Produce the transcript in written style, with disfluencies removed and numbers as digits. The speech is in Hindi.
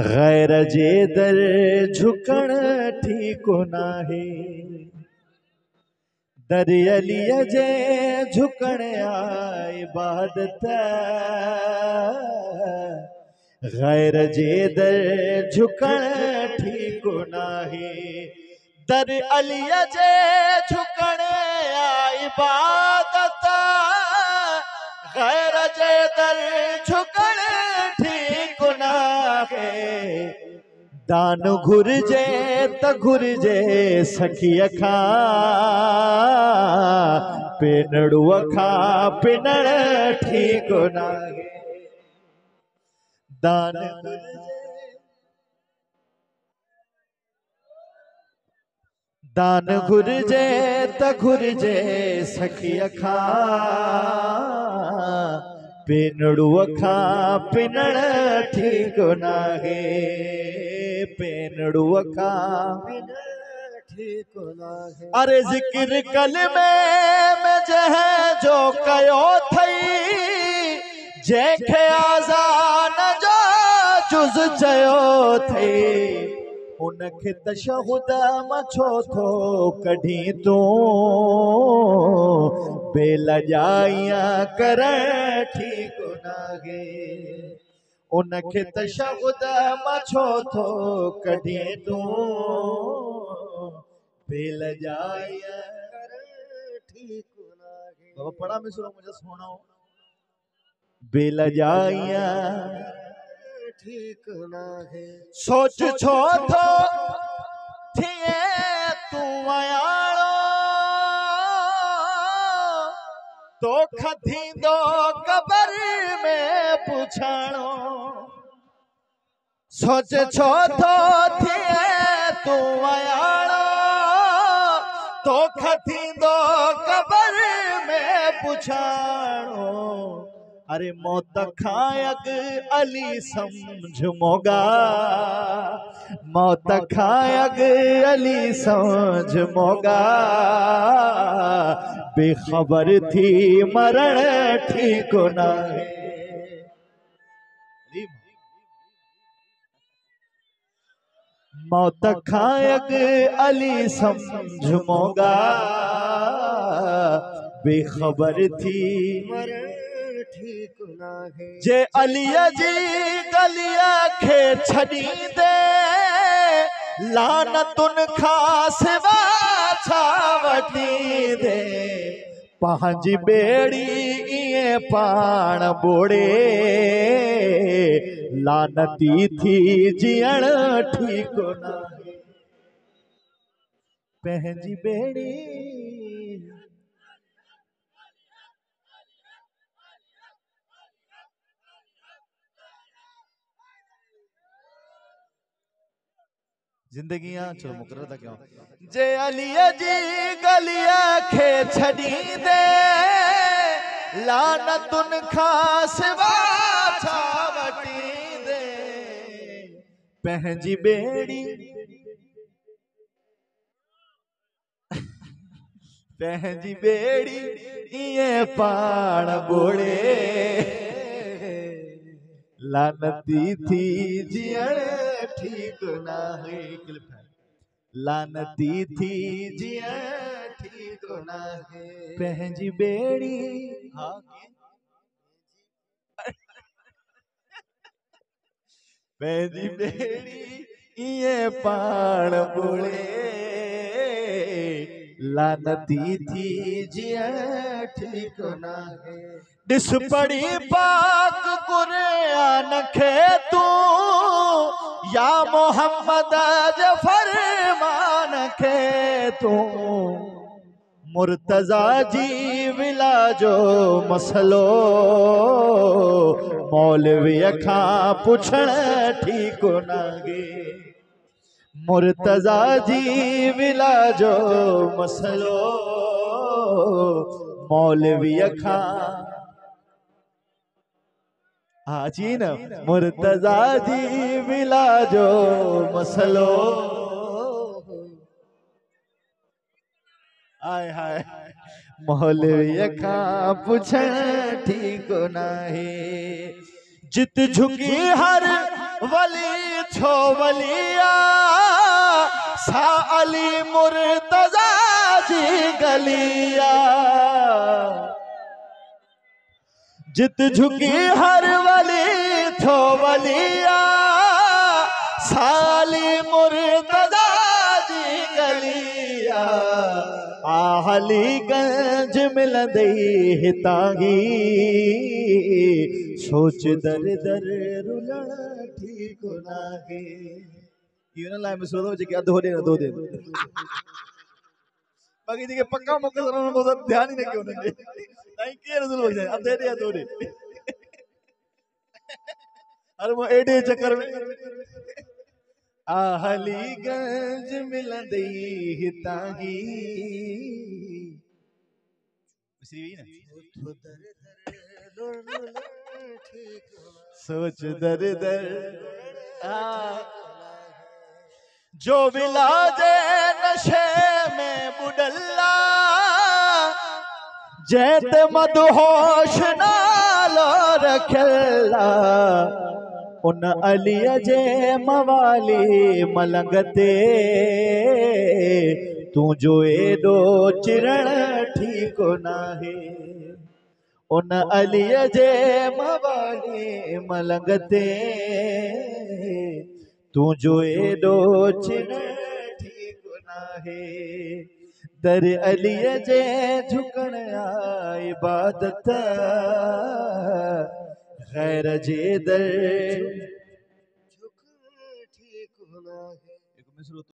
गैर जे दर झुकण ठीक नाहे। दर अलीअ जे झुकण आ इबादत। गैर जे दर झुकण ठीक नाहे। दर अलीअ जे झुकण आ इबादत। गैर जे दर झुकण ठीक नाहे। दान घुर्जे त घुर्जे सखीअ खां। पेनड़ूअ खां पिनण ठीक नाहे। दान घुर्जे दान घुर्जे त घुर्जे सखीअ खां। पेनड़ूअ खां पिनण ठीक नाहे। पेनड़ूअ खां ठीक नाहे। अरे ज़िक्र कलमे में जंहिंजो कयो थई। जंहिंखे आज़ान जो जुज़ चयो थई। उनखे तशहुद मां छो थो कढी तूं। बेलजाइयां करण ठीक नाहे। उनखे तशहुद मां छो थो कढी तूं। बेलजाइयां करण ठीक नाहे। बाबा पढ़ा में सुनो मुझे सुनाओ। बेलजाइयां ठीक नाहे। सोच छो थो थिए तूं अयाणो। तोख थींदो क़बर में पुछाणो। सोच छो थो थिए तूं अयाणो। तोख थींदो क़बर में पुछाणो। अरे मौत खां अॻु अली समझ मोगा। मौत खां अॻु अली समझ मोगा। बेखबर थी मरण ठीक नाहे। मौत खां अॻु अली समझ मोगा। बेखबर थी मरण ठीक नाहे। जे अलीअ जी गलीअ खे छॾींदे। लानतुन खां सिवा छा वठींदे। पंहिंजी बेड़ी ईअं पाण ॿोड़े। लानती थी जीअण ठीक नाहे। पंहिंजी बेड़ी जिंदगियां चलो मुकर्रर था क्यों। जे अलीअ जी गलीअ खे छॾींदे। लानतुन खां सिवा छा वठींदे। पंहिंजी बेड़ी पंहिंजी बेड़ी ईअं पाण ॿोड़े। लानती थी जीअण ठीक नाहे। लानती थी जीअण ठीक नाहे। पंहिंजी बेड़ी पंहिंजी बेड़ी ईअं पाण ॿोड़े। लानती थी जीअण ठीक नाहे। ॾिस पढ़ी पाक क़ुरान खे तूं। या मोहम्मद जे फरमान खे तूं। मुर्तज़ा जी विला जो मसलो। मौलवीअ खां पुछण ठीक नाहे। मुर्तज़ा जी विला जो मसलो। मौलवीअ खां अची न। मुर्तज़ा जी विला जो मसलो। आय हाय मौलवीअ खां पुछण ठीक नाहे। जित झुकी हर वली छो वलिया सा अली मुर्तजा जी गलिया। जित झुकी हर वली छो वलिया सा अली मुर्तजा जी गलिया। अलीगंज मिलंदई हितांगी सोच दर दर रुलण ठीक नाहे। इवन लाइ मिसरो तो जेके अधो दे दो दे बाकी जेके पक्का मुकदर उन ध्यान ही न कयो उन्हें ताई के रसूल हो जाए अधे दे अधो दे अरे वो एडे चक्कर में अलीगंज मिलंदई हितांगी सोच दर दर जो विलाजे नशे में बुडल्ला जैत मदहोश नालो रखला। उन अलीअ जे मवाली मलंगते तू जो एडो चिरण ठीक नाहे। उन अलीअ जे मवाली मलंगते तू जो एडो चिरण ठीक नाहे। दर अलीअ जे झुकण इबादत गैर जे दर झुकण ठीक नाहे।